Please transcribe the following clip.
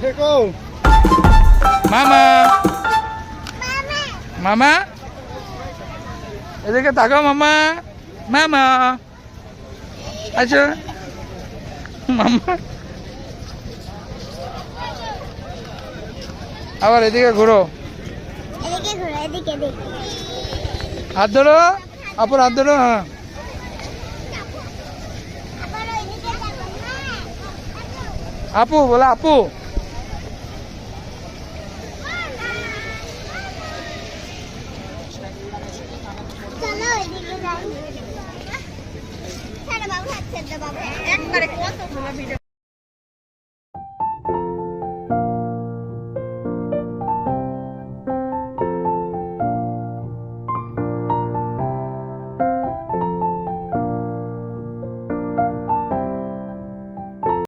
দেখো মামা মামা এদিকে তাকাও মামা মামা আচ্ছা মামা আবার এদিকে ঘুরো হাত ধরো আপুর হাত ধরো হ্যাঁ আপু বলে আপু